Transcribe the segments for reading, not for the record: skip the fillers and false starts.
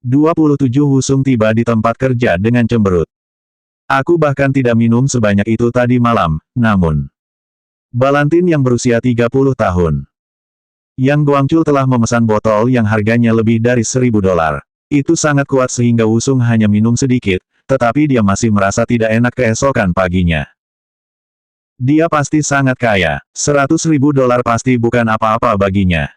27 Wusung tiba di tempat kerja dengan cemberut. Aku bahkan tidak minum sebanyak itu tadi malam, namun... Balantin yang berusia 30 tahun. Yang Guangchul telah memesan botol yang harganya lebih dari $1.000. Itu sangat kuat sehingga Wusung hanya minum sedikit, tetapi dia masih merasa tidak enak keesokan paginya. Dia pasti sangat kaya, $100.000 pasti bukan apa-apa baginya.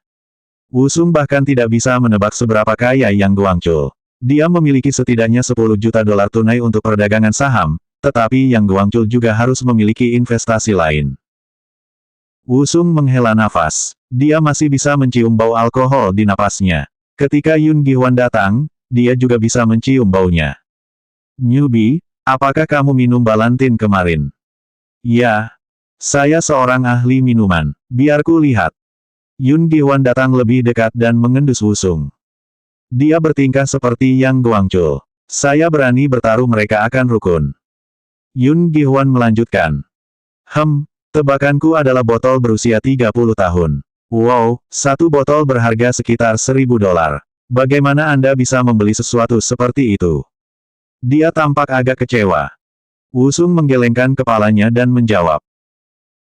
Wusung bahkan tidak bisa menebak seberapa kaya Yang Guangchul. Dia memiliki setidaknya $10 juta tunai untuk perdagangan saham, tetapi Yang Guangchul juga harus memiliki investasi lain. Wusung menghela nafas. Dia masih bisa mencium bau alkohol di napasnya. Ketika Yun Gihuan datang, dia juga bisa mencium baunya. Newbie, apakah kamu minum Balantin kemarin? Ya. Saya seorang ahli minuman. Biar ku lihat. Yun Gihuan datang lebih dekat dan mengendus Wusung. Dia bertingkah seperti Yang Guangchul. Saya berani bertaruh mereka akan rukun. Yun Gihuan melanjutkan. Tebakanku adalah botol berusia 30 tahun. Wow, satu botol berharga sekitar $1.000. Bagaimana Anda bisa membeli sesuatu seperti itu? Dia tampak agak kecewa. Wusung menggelengkan kepalanya dan menjawab.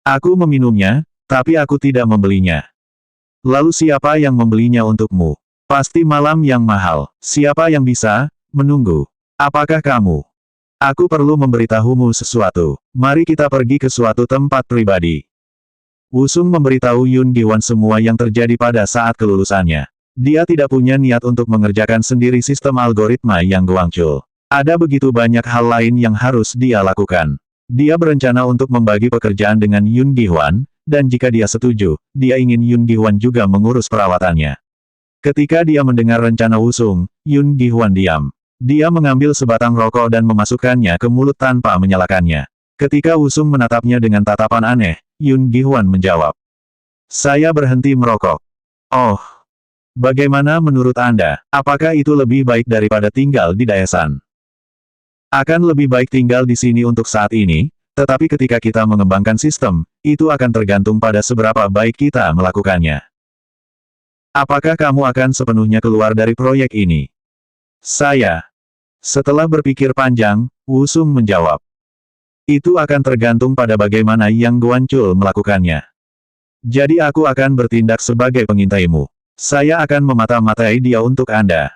Aku meminumnya, tapi aku tidak membelinya. Lalu siapa yang membelinya untukmu? Pasti malam yang mahal. Siapa yang bisa menunggu? Apakah kamu? Aku perlu memberitahumu sesuatu. Mari kita pergi ke suatu tempat pribadi. Wusung memberitahu Yun Gihuan semua yang terjadi pada saat kelulusannya. Dia tidak punya niat untuk mengerjakan sendiri sistem algoritma Yang Guangchul. Ada begitu banyak hal lain yang harus dia lakukan. Dia berencana untuk membagi pekerjaan dengan Yun Gihuan, dan jika dia setuju, dia ingin Yun Gihuan juga mengurus perawatannya. Ketika dia mendengar rencana Wusung, Yun Gihuan diam. Dia mengambil sebatang rokok dan memasukkannya ke mulut tanpa menyalakannya. Ketika Wusung menatapnya dengan tatapan aneh, Yun Gihuan menjawab. Saya berhenti merokok. Oh. Bagaimana menurut Anda? Apakah itu lebih baik daripada tinggal di Daesan? Akan lebih baik tinggal di sini untuk saat ini, tetapi ketika kita mengembangkan sistem, itu akan tergantung pada seberapa baik kita melakukannya. Apakah kamu akan sepenuhnya keluar dari proyek ini? Saya. Setelah berpikir panjang, Wusung menjawab. Itu akan tergantung pada bagaimana Yang Guangchul melakukannya. Jadi aku akan bertindak sebagai pengintaimu. Saya akan memata-matai dia untuk Anda.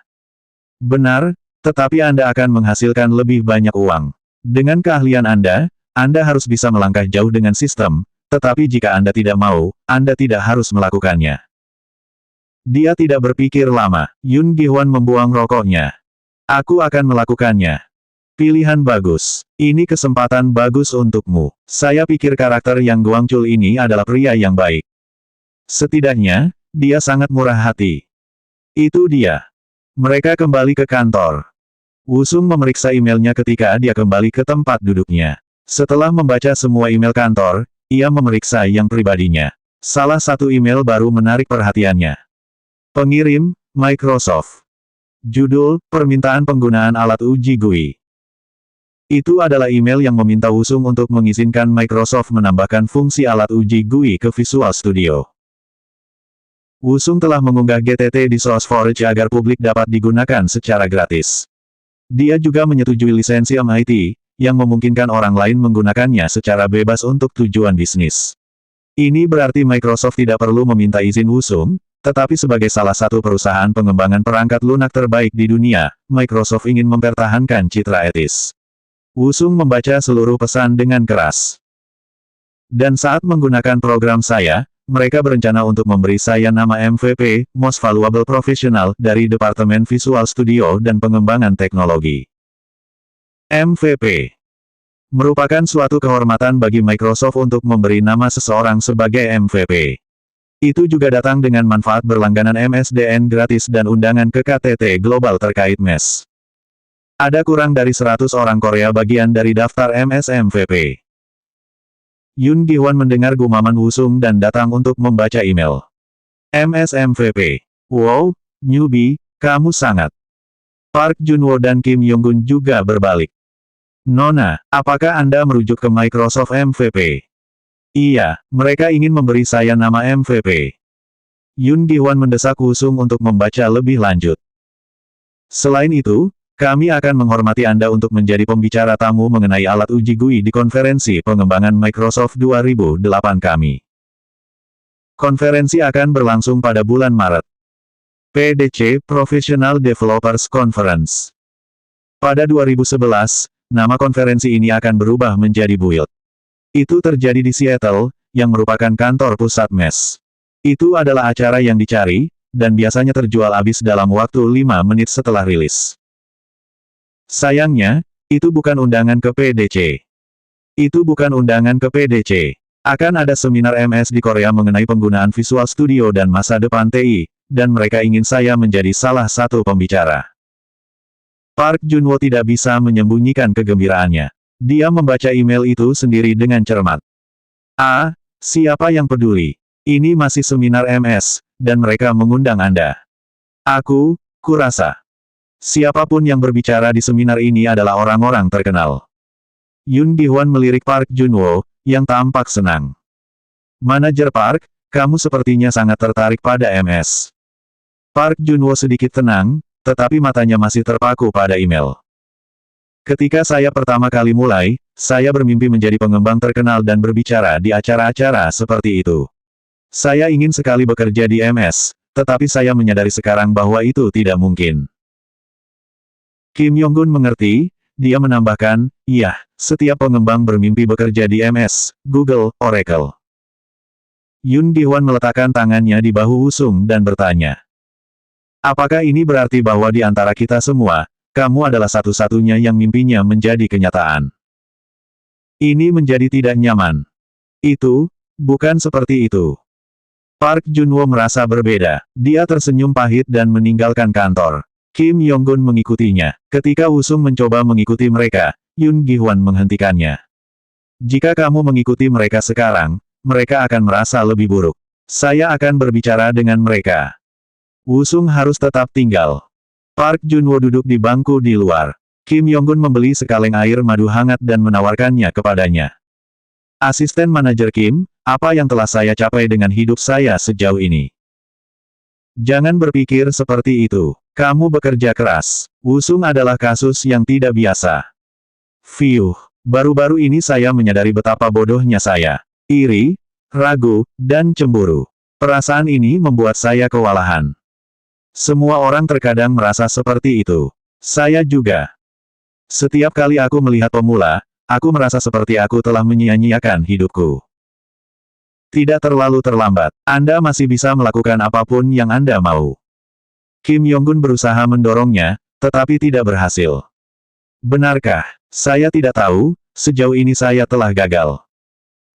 Benar, tetapi Anda akan menghasilkan lebih banyak uang. Dengan keahlian Anda harus bisa melangkah jauh dengan sistem, tetapi jika Anda tidak mau, Anda tidak harus melakukannya. Dia tidak berpikir lama. Yun Gihuan membuang rokoknya. Aku akan melakukannya. Pilihan bagus. Ini kesempatan bagus untukmu. Saya pikir karakter Yang Guangchul ini adalah pria yang baik. Setidaknya, dia sangat murah hati. Itu dia. Mereka kembali ke kantor. Wusung memeriksa emailnya ketika dia kembali ke tempat duduknya. Setelah membaca semua email kantor, ia memeriksa yang pribadinya. Salah satu email baru menarik perhatiannya. Pengirim, Microsoft. Judul, permintaan penggunaan alat uji GUI. Itu adalah email yang meminta Wusung untuk mengizinkan Microsoft menambahkan fungsi alat uji GUI ke Visual Studio. Wusung telah mengunggah GTT di SourceForge agar publik dapat digunakan secara gratis. Dia juga menyetujui lisensi MIT, yang memungkinkan orang lain menggunakannya secara bebas untuk tujuan bisnis. Ini berarti Microsoft tidak perlu meminta izin Wusung, tetapi sebagai salah satu perusahaan pengembangan perangkat lunak terbaik di dunia, Microsoft ingin mempertahankan citra etis. Wusung membaca seluruh pesan dengan keras. Dan saat menggunakan program saya, mereka berencana untuk memberi saya nama MVP, Most Valuable Professional, dari Departemen Visual Studio dan Pengembangan Teknologi. MVP merupakan suatu kehormatan bagi Microsoft untuk memberi nama seseorang sebagai MVP. Itu juga datang dengan manfaat berlangganan MSDN gratis dan undangan ke KTT Global terkait MES. Ada kurang dari 100 orang Korea bagian dari daftar MS MVP. Yun Gihuan mendengar gumaman Wusung dan datang untuk membaca email. MS MVP. Wow, newbie, kamu sangat. Park Junwo dan Kim Yonggun juga berbalik. Nona, apakah Anda merujuk ke Microsoft MVP? Iya, mereka ingin memberi saya nama MVP. Yun Gihuan mendesak Wusung untuk membaca lebih lanjut. Selain itu, kami akan menghormati Anda untuk menjadi pembicara tamu mengenai alat uji GUI di konferensi pengembangan Microsoft 2008 kami. Konferensi akan berlangsung pada bulan Maret. PDC Professional Developers Conference. Pada 2011, nama konferensi ini akan berubah menjadi Build. Itu terjadi di Seattle, yang merupakan kantor pusat MES. Itu adalah acara yang dicari, dan biasanya terjual habis dalam waktu 5 menit setelah rilis. Sayangnya, itu bukan undangan ke PDC. Itu bukan undangan ke PDC. Akan ada seminar MS di Korea mengenai penggunaan Visual Studio dan masa depan TI, dan mereka ingin saya menjadi salah satu pembicara. Park Junwo tidak bisa menyembunyikan kegembiraannya. Dia membaca email itu sendiri dengan cermat. Siapa yang peduli? Ini masih seminar MS, dan mereka mengundang Anda. Kurasa. Siapapun yang berbicara di seminar ini adalah orang-orang terkenal. Yoon Gi-hwan melirik Park Junwo, yang tampak senang. Manajer Park, kamu sepertinya sangat tertarik pada MS. Park Junwo sedikit tenang, tetapi matanya masih terpaku pada email. Ketika saya pertama kali mulai, saya bermimpi menjadi pengembang terkenal dan berbicara di acara-acara seperti itu. Saya ingin sekali bekerja di MS, tetapi saya menyadari sekarang bahwa itu tidak mungkin. Kim Yong-gun mengerti, dia menambahkan, iya, setiap pengembang bermimpi bekerja di MS, Google, Oracle. Yoon Gi-hwan meletakkan tangannya di bahu Woo-sung dan bertanya. Apakah ini berarti bahwa di antara kita semua, kamu adalah satu-satunya yang mimpinya menjadi kenyataan? Ini menjadi tidak nyaman. Itu, bukan seperti itu. Park Junwo merasa berbeda. Dia tersenyum pahit dan meninggalkan kantor. Kim Yong-gun mengikutinya. Ketika Woo-sung mencoba mengikuti mereka, Yoon Gi-hwan menghentikannya. Jika kamu mengikuti mereka sekarang, mereka akan merasa lebih buruk. Saya akan berbicara dengan mereka. Woo-sung harus tetap tinggal. Park Junwo duduk di bangku di luar. Kim Yong-gun membeli sekaleng air madu hangat dan menawarkannya kepadanya. Asisten manajer Kim, apa yang telah saya capai dengan hidup saya sejauh ini? Jangan berpikir seperti itu. Kamu bekerja keras. Woo-sung adalah kasus yang tidak biasa. Baru-baru ini saya menyadari betapa bodohnya saya. Iri, ragu, dan cemburu. Perasaan ini membuat saya kewalahan. Semua orang terkadang merasa seperti itu. Saya juga. Setiap kali aku melihat pemula, aku merasa seperti aku telah menyia-nyiakan hidupku. Tidak terlalu terlambat. Anda masih bisa melakukan apapun yang Anda mau. Kim Yong-gun berusaha mendorongnya, tetapi tidak berhasil. Benarkah? Saya tidak tahu, sejauh ini saya telah gagal.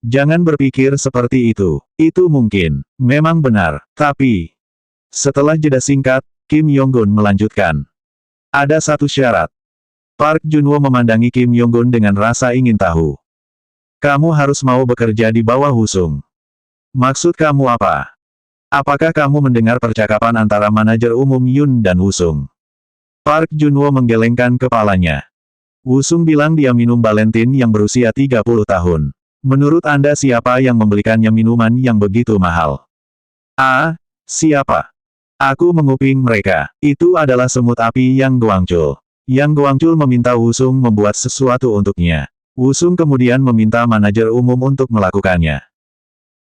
Jangan berpikir seperti itu. Itu mungkin. Memang benar. Tapi... Setelah jeda singkat, Kim Yong-gun melanjutkan. Ada satu syarat. Park Junwo memandangi Kim Yong-gun dengan rasa ingin tahu. Kamu harus mau bekerja di bawah Woo-sung. Maksud kamu apa? Apakah kamu mendengar percakapan antara manajer umum Yoon dan Woo-sung? Park Junwo menggelengkan kepalanya. Woo-sung bilang dia minum Valentine yang berusia 30 tahun. Menurut Anda siapa yang membelikannya minuman yang begitu mahal? Siapa? Aku menguping mereka. Itu adalah semut api Yang Guangchul. Yang Guangchul meminta Woo-sung membuat sesuatu untuknya. Woo-sung kemudian meminta manajer umum untuk melakukannya.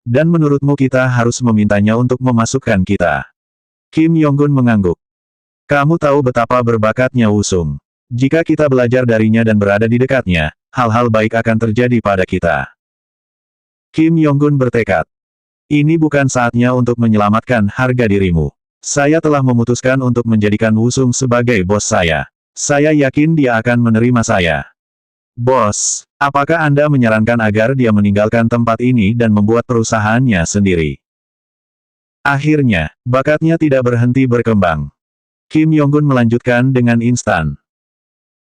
Dan menurutmu kita harus memintanya untuk memasukkan kita? Kim Yong-gun mengangguk. Kamu tahu betapa berbakatnya Woo-sung. Jika kita belajar darinya dan berada di dekatnya, hal-hal baik akan terjadi pada kita. Kim Yong-gun bertekad. Ini bukan saatnya untuk menyelamatkan harga dirimu. Saya telah memutuskan untuk menjadikan Woo-sung sebagai bos saya. Saya yakin dia akan menerima saya. Bos, apakah Anda menyarankan agar dia meninggalkan tempat ini dan membuat perusahaannya sendiri? Akhirnya, bakatnya tidak berhenti berkembang. Kim Yong-gun melanjutkan dengan instan.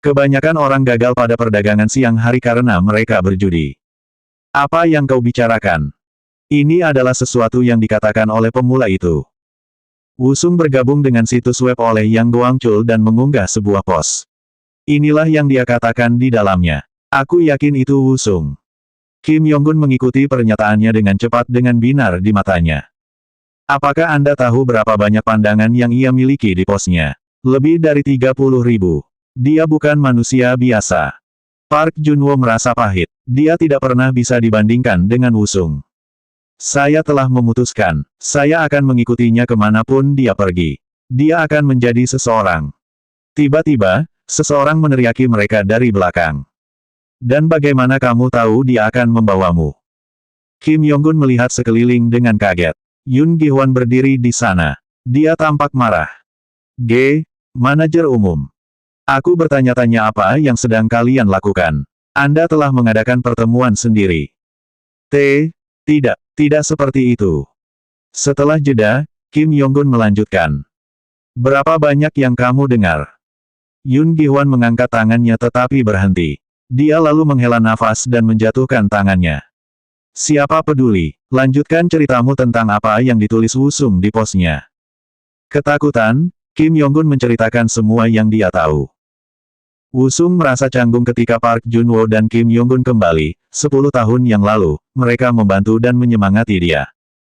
Kebanyakan orang gagal pada perdagangan siang hari karena mereka berjudi. Apa yang kau bicarakan? Ini adalah sesuatu yang dikatakan oleh pemula itu. Woo-sung bergabung dengan situs web oleh Yang Guangchul dan mengunggah sebuah pos. Inilah yang dia katakan di dalamnya. Aku yakin itu Woo-sung. Kim Yong-gun mengikuti pernyataannya dengan cepat dengan binar di matanya. Apakah Anda tahu berapa banyak pandangan yang ia miliki di posnya? Lebih dari 30.000. Dia bukan manusia biasa. Park Junwo merasa pahit. Dia tidak pernah bisa dibandingkan dengan Wusung. Saya telah memutuskan, saya akan mengikutinya kemanapun dia pergi. Dia akan menjadi seseorang. Tiba-tiba, seseorang meneriaki mereka dari belakang. Dan bagaimana kamu tahu dia akan membawamu? Kim Yonggun melihat sekeliling dengan kaget. Yun Gihwan berdiri di sana. Dia tampak marah. Manajer umum. Aku bertanya-tanya apa yang sedang kalian lakukan. Anda telah mengadakan pertemuan sendiri. Tidak seperti itu. Setelah jeda, Kim Yonggun melanjutkan. Berapa banyak yang kamu dengar? Yun Gihwan mengangkat tangannya tetapi berhenti. Dia lalu menghela nafas dan menjatuhkan tangannya. Siapa peduli, lanjutkan ceritamu tentang apa yang ditulis Wusung di posnya. Ketakutan, Kim Yonggun menceritakan semua yang dia tahu. Wusung merasa canggung ketika Park Junwo dan Kim Yonggun kembali. 10 tahun yang lalu, mereka membantu dan menyemangati dia.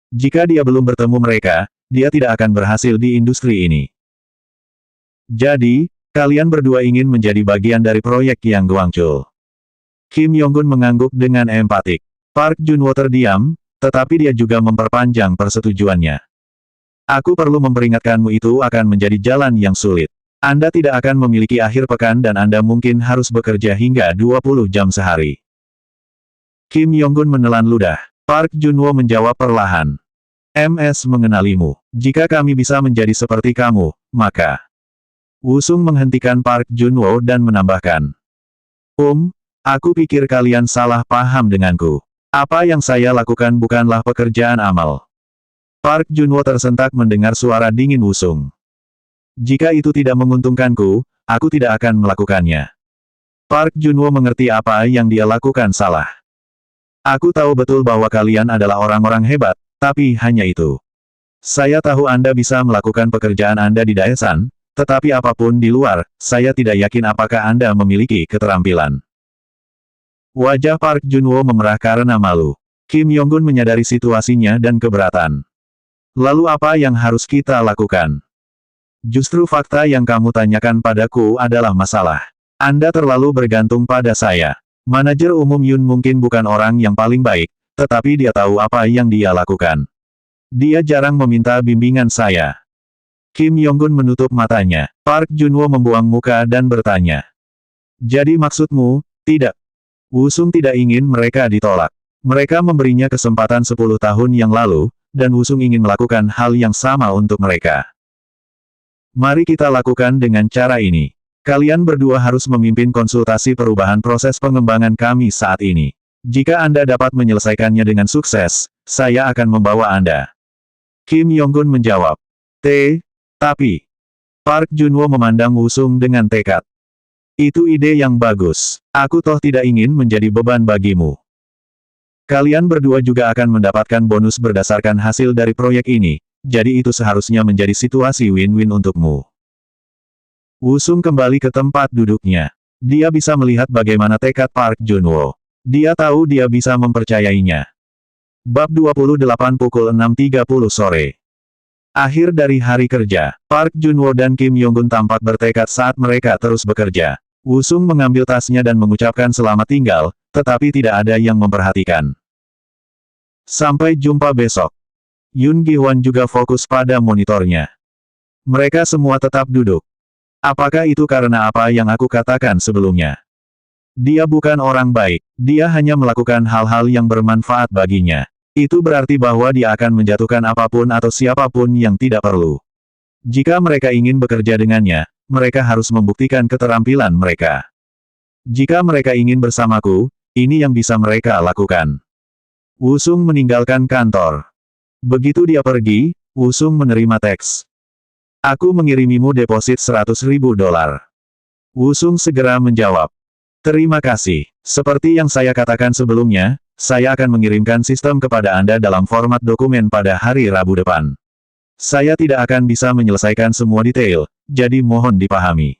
Jika dia belum bertemu mereka, dia tidak akan berhasil di industri ini. Jadi, kalian berdua ingin menjadi bagian dari proyek yang Guangzhou. Kim Yonggun mengangguk dengan empatik. Park Junwo terdiam, tetapi dia juga memperpanjang persetujuannya. Aku perlu memperingatkanmu, itu akan menjadi jalan yang sulit. Anda tidak akan memiliki akhir pekan dan Anda mungkin harus bekerja hingga 20 jam sehari. Kim Yonggun menelan ludah. Park Junwo menjawab perlahan. MS mengenalimu. Jika kami bisa menjadi seperti kamu, maka... Wusung menghentikan Park Junwo dan menambahkan. Aku pikir kalian salah paham denganku. Apa yang saya lakukan bukanlah pekerjaan amal. Park Junwo tersentak mendengar suara dingin Wusung. Jika itu tidak menguntungkanku, aku tidak akan melakukannya. Park Junwo mengerti apa yang dia lakukan salah. Aku tahu betul bahwa kalian adalah orang-orang hebat, tapi hanya itu. Saya tahu Anda bisa melakukan pekerjaan Anda di Daesan, tetapi apapun di luar, saya tidak yakin apakah Anda memiliki keterampilan. Wajah Park Junwo memerah karena malu. Kim Yonggun menyadari situasinya dan keberatan. Lalu apa yang harus kita lakukan? Justru fakta yang kamu tanyakan padaku adalah masalah. Anda terlalu bergantung pada saya. Manajer umum Yun mungkin bukan orang yang paling baik, tetapi dia tahu apa yang dia lakukan. Dia jarang meminta bimbingan saya. Kim Yonggun menutup matanya. Park Junwo membuang muka dan bertanya. Jadi maksudmu, tidak? Wusung tidak ingin mereka ditolak. Mereka memberinya kesempatan 10 tahun yang lalu, dan Wusung ingin melakukan hal yang sama untuk mereka. Mari kita lakukan dengan cara ini. Kalian berdua harus memimpin konsultasi perubahan proses pengembangan kami saat ini. Jika Anda dapat menyelesaikannya dengan sukses, saya akan membawa Anda. Kim Yonggun menjawab. Tapi. Park Junwo memandang Wusung dengan tekad. Itu ide yang bagus. Aku toh tidak ingin menjadi beban bagimu. Kalian berdua juga akan mendapatkan bonus berdasarkan hasil dari proyek ini. Jadi itu seharusnya menjadi situasi win-win untukmu. Wusung kembali ke tempat duduknya. Dia bisa melihat bagaimana tekad Park Junwo. Dia tahu dia bisa mempercayainya. Bab 28 pukul 6.30 sore. Akhir dari hari kerja, Park Junwo dan Kim Yonggun tampak bertekad saat mereka terus bekerja. Wusung mengambil tasnya dan mengucapkan selamat tinggal, tetapi tidak ada yang memperhatikan. Sampai jumpa besok. Yun Gihwan juga fokus pada monitornya. Mereka semua tetap duduk. Apakah itu karena apa yang aku katakan sebelumnya? Dia bukan orang baik, dia hanya melakukan hal-hal yang bermanfaat baginya. Itu berarti bahwa dia akan menjatuhkan apapun atau siapapun yang tidak perlu. Jika mereka ingin bekerja dengannya, mereka harus membuktikan keterampilan mereka. Jika mereka ingin bersamaku, ini yang bisa mereka lakukan. Wusung meninggalkan kantor. Begitu dia pergi, Wusung menerima teks. Aku mengirimimu deposit $100.000. Wusung segera menjawab. Terima kasih. Seperti yang saya katakan sebelumnya, saya akan mengirimkan sistem kepada Anda dalam format dokumen pada hari Rabu depan. Saya tidak akan bisa menyelesaikan semua detail, jadi mohon dipahami.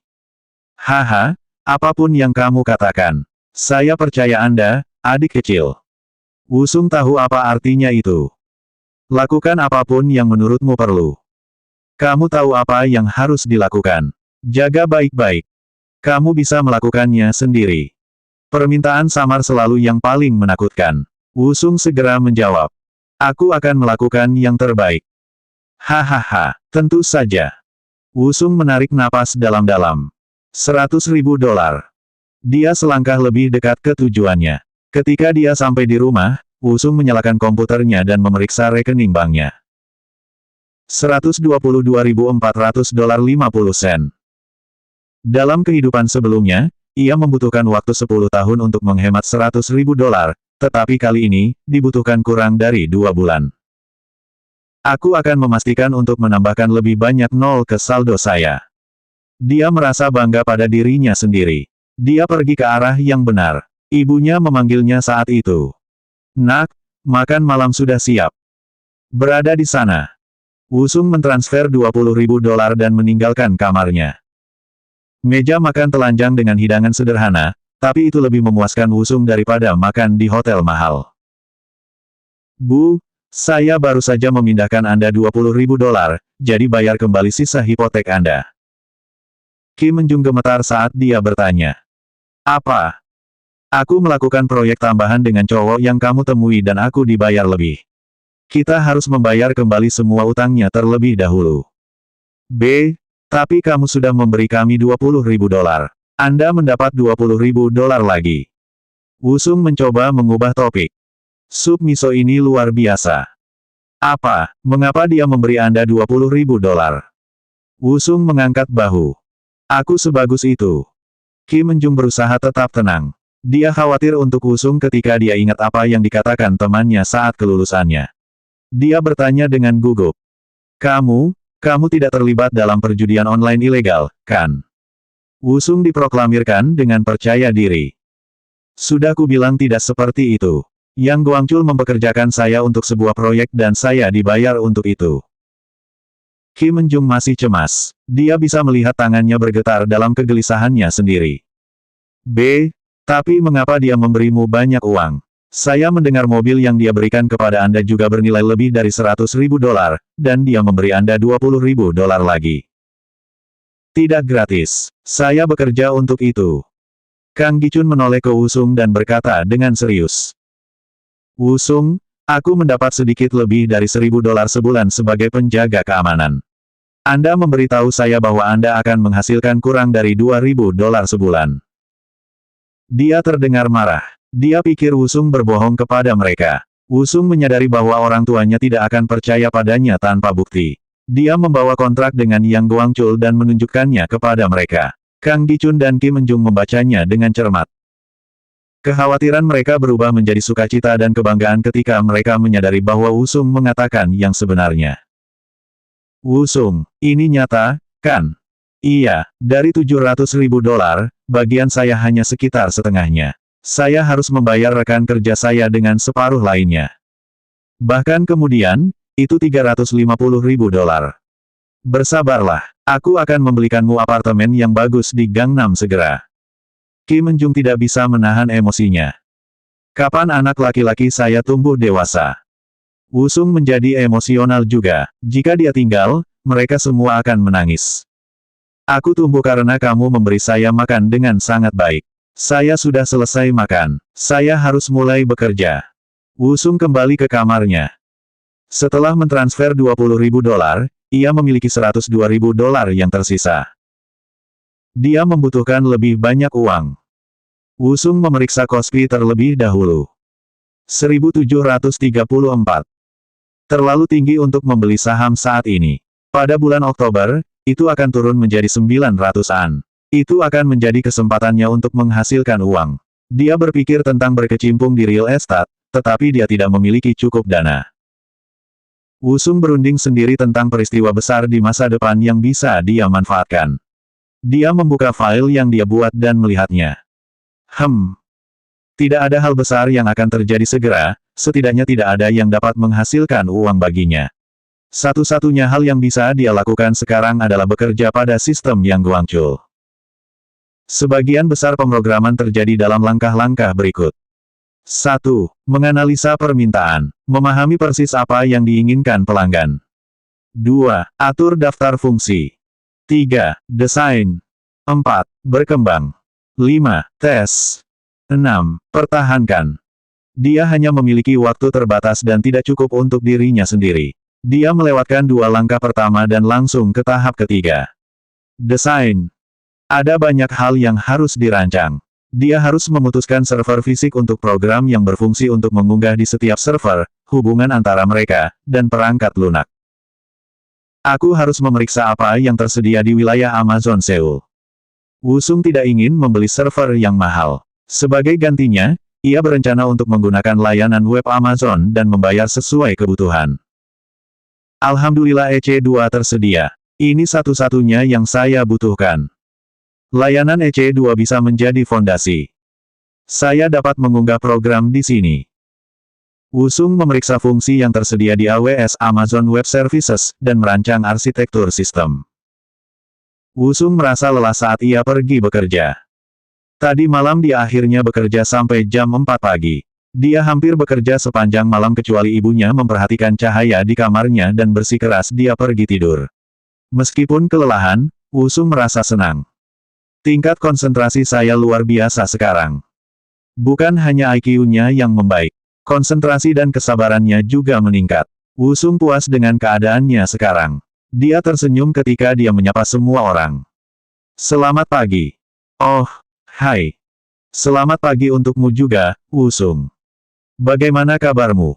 Haha, apapun yang kamu katakan. Saya percaya Anda, adik kecil. Wusung tahu apa artinya itu. Lakukan apapun yang menurutmu perlu. Kamu tahu apa yang harus dilakukan. Jaga baik-baik. Kamu bisa melakukannya sendiri. Permintaan samar selalu yang paling menakutkan. Wusung segera menjawab. Aku akan melakukan yang terbaik. Hahaha, tentu saja. Wusung menarik napas dalam-dalam. $100.000. Dia selangkah lebih dekat ke tujuannya. Ketika dia sampai di rumah, Wusung menyalakan komputernya dan memeriksa rekening banknya. $122.400.50. Dalam kehidupan sebelumnya, ia membutuhkan waktu 10 tahun untuk menghemat $100.000, tetapi kali ini, dibutuhkan kurang dari 2 bulan. Aku akan memastikan untuk menambahkan lebih banyak nol ke saldo saya. Dia merasa bangga pada dirinya sendiri. Dia pergi ke arah yang benar. Ibunya memanggilnya saat itu. Nak, makan malam sudah siap. Berada di sana. Wusung mentransfer $20.000 dan meninggalkan kamarnya. Meja makan telanjang dengan hidangan sederhana, tapi itu lebih memuaskan Wusung daripada makan di hotel mahal. Bu, saya baru saja memindahkan Anda $20.000, jadi bayar kembali sisa hipotek Anda. Kim Menjung gemetar saat dia bertanya. Apa? Aku melakukan proyek tambahan dengan cowok yang kamu temui dan aku dibayar lebih. Kita harus membayar kembali semua utangnya terlebih dahulu. B. Tapi kamu sudah memberi kami $20.000. Anda mendapat $20.000 lagi. Wusung mencoba mengubah topik. Sup miso ini luar biasa. Apa, mengapa dia memberi Anda $20.000? Wusung mengangkat bahu. Aku sebagus itu. Kim Menjung berusaha tetap tenang. Dia khawatir untuk Wusung ketika dia ingat apa yang dikatakan temannya saat kelulusannya. Dia bertanya dengan gugup. Kamu tidak terlibat dalam perjudian online ilegal, kan? Wusung diproklamirkan dengan percaya diri. Sudah kubilang tidak seperti itu. Yang Guangchul mempekerjakan saya untuk sebuah proyek dan saya dibayar untuk itu. Kim Menjung masih cemas. Dia bisa melihat tangannya bergetar dalam kegelisahannya sendiri. B. Tapi mengapa dia memberimu banyak uang? Saya mendengar mobil yang dia berikan kepada Anda juga bernilai lebih dari $100.000, dan dia memberi Anda $20.000 lagi. Tidak gratis. Saya bekerja untuk itu. Kang Gichun menoleh ke Wusung dan berkata dengan serius. Wusung, aku mendapat sedikit lebih dari $1.000 sebulan sebagai penjaga keamanan. Anda memberitahu saya bahwa Anda akan menghasilkan kurang dari $2.000 sebulan. Dia terdengar marah. Dia pikir Wusung berbohong kepada mereka. Wusung menyadari bahwa orang tuanya tidak akan percaya padanya tanpa bukti. Dia membawa kontrak dengan Yang Guangchul dan menunjukkannya kepada mereka. Kang Gichun dan Kim Menjung membacanya dengan cermat. Kekhawatiran mereka berubah menjadi sukacita dan kebanggaan ketika mereka menyadari bahwa Wusung mengatakan yang sebenarnya. Wusung, ini nyata, kan? Iya, dari $700.000, bagian saya hanya sekitar setengahnya. Saya harus membayar rekan kerja saya dengan separuh lainnya. Bahkan kemudian, itu $350.000. Bersabarlah, aku akan membelikanmu apartemen yang bagus di Gangnam segera. Kim Menjung tidak bisa menahan emosinya. Kapan anak laki-laki saya tumbuh dewasa? Wusung menjadi emosional juga. Jika dia tinggal, mereka semua akan menangis. Aku tumbuh karena kamu memberi saya makan dengan sangat baik. Saya sudah selesai makan. Saya harus mulai bekerja. Wusung kembali ke kamarnya. Setelah mentransfer $20.000, ia memiliki $102.000 yang tersisa. Dia membutuhkan lebih banyak uang. Wusung memeriksa Kospi terlebih dahulu. 1734. Terlalu tinggi untuk membeli saham saat ini. Pada bulan Oktober, itu akan turun menjadi 900-an. Itu akan menjadi kesempatannya untuk menghasilkan uang. Dia berpikir tentang berkecimpung di real estate, tetapi dia tidak memiliki cukup dana. Wusung berunding sendiri tentang peristiwa besar di masa depan yang bisa dia manfaatkan. Dia membuka file yang dia buat dan melihatnya. Tidak ada hal besar yang akan terjadi segera, setidaknya tidak ada yang dapat menghasilkan uang baginya. Satu-satunya hal yang bisa dia lakukan sekarang adalah bekerja pada sistem Yang Guangchul. Sebagian besar pemrograman terjadi dalam langkah-langkah berikut. 1. Menganalisa permintaan. Memahami persis apa yang diinginkan pelanggan. 2. Atur daftar fungsi. 3. Desain. 4. Berkembang. 5. Tes. 6. Pertahankan. Dia hanya memiliki waktu terbatas dan tidak cukup untuk dirinya sendiri. Dia melewatkan 2 langkah pertama dan langsung ke tahap ketiga. Desain. Ada banyak hal yang harus dirancang. Dia harus memutuskan server fisik untuk program yang berfungsi untuk mengunggah di setiap server, hubungan antara mereka, dan perangkat lunak. Aku harus memeriksa apa yang tersedia di wilayah Amazon Seoul. Wusung tidak ingin membeli server yang mahal. Sebagai gantinya, ia berencana untuk menggunakan layanan web Amazon dan membayar sesuai kebutuhan. Alhamdulillah EC2 tersedia. Ini satu-satunya yang saya butuhkan. Layanan EC2 bisa menjadi fondasi. Saya dapat mengunggah program di sini. Wusung memeriksa fungsi yang tersedia di AWS Amazon Web Services, dan merancang arsitektur sistem. Wusung merasa lelah saat ia pergi bekerja. Tadi malam dia akhirnya bekerja sampai jam 4 pagi. Dia hampir bekerja sepanjang malam kecuali ibunya memperhatikan cahaya di kamarnya dan bersikeras dia pergi tidur. Meskipun kelelahan, Wusung merasa senang. Tingkat konsentrasi saya luar biasa sekarang. Bukan hanya IQ-nya yang membaik. Konsentrasi dan kesabarannya juga meningkat. Wusung puas dengan keadaannya sekarang. Dia tersenyum ketika dia menyapa semua orang. Selamat pagi. Oh, hai. Selamat pagi untukmu juga, Wusung. Bagaimana kabarmu?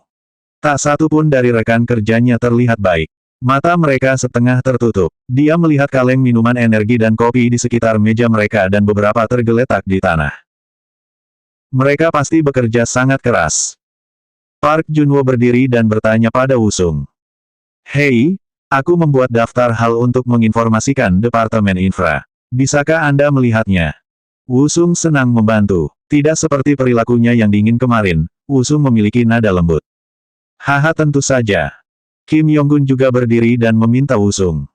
Tak satu pun dari rekan kerjanya terlihat baik. Mata mereka setengah tertutup. Dia melihat kaleng minuman energi dan kopi di sekitar meja mereka dan beberapa tergeletak di tanah. Mereka pasti bekerja sangat keras. Park Junwo berdiri dan bertanya pada Wusung. Hei, aku membuat daftar hal untuk menginformasikan Departemen Infra. Bisakah Anda melihatnya? Wusung senang membantu. Tidak seperti perilakunya yang dingin kemarin, Wusung memiliki nada lembut. Haha tentu saja. Kim Yonggun juga berdiri dan meminta Wusung.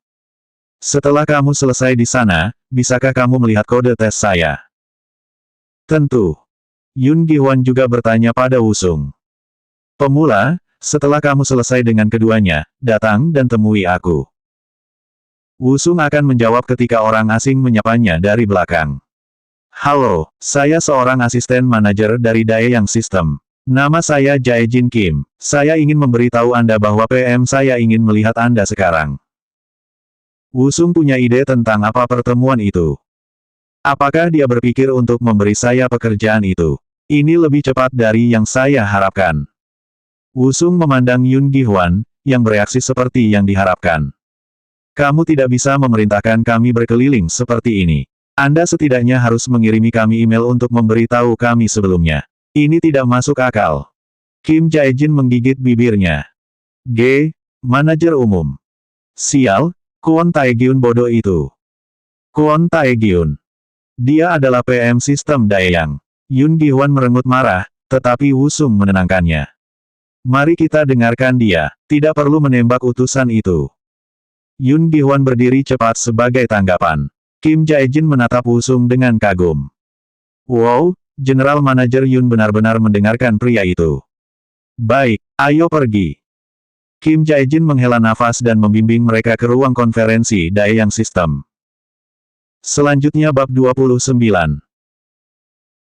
Setelah kamu selesai di sana, bisakah kamu melihat kode tes saya? Tentu. Yun Gihwan juga bertanya pada Wusung. Pemula, setelah kamu selesai dengan keduanya, datang dan temui aku. Wusung akan menjawab ketika orang asing menyapanya dari belakang. Halo, saya seorang asisten manajer dari Daeyang System. Nama saya Jae-jin Kim. Saya ingin memberitahu Anda bahwa PM saya ingin melihat Anda sekarang. Wusung punya ide tentang apa pertemuan itu. Apakah dia berpikir untuk memberi saya pekerjaan itu? Ini lebih cepat dari yang saya harapkan. Wusung memandang Yun Gihwan, yang bereaksi seperti yang diharapkan. Kamu tidak bisa memerintahkan kami berkeliling seperti ini. Anda setidaknya harus mengirimi kami email untuk memberitahu kami sebelumnya. Ini tidak masuk akal. Kim Jae-jin menggigit bibirnya. Manajer umum. Sial, Kwon Tae-gyun bodoh itu. Kwon Tae-gyun. Dia adalah PM sistem Daeyang. Yun Gihwan merengut marah, tetapi Wusung menenangkannya. Mari kita dengarkan dia, tidak perlu menembak utusan itu. Yun Gihwan berdiri cepat sebagai tanggapan. Kim Jae-jin menatap Wusung dengan kagum. Wow, General Manager Yun benar-benar mendengarkan pria itu. Baik, ayo pergi. Kim Jae-jin menghela nafas dan membimbing mereka ke ruang konferensi Daeyang System. Selanjutnya bab 29.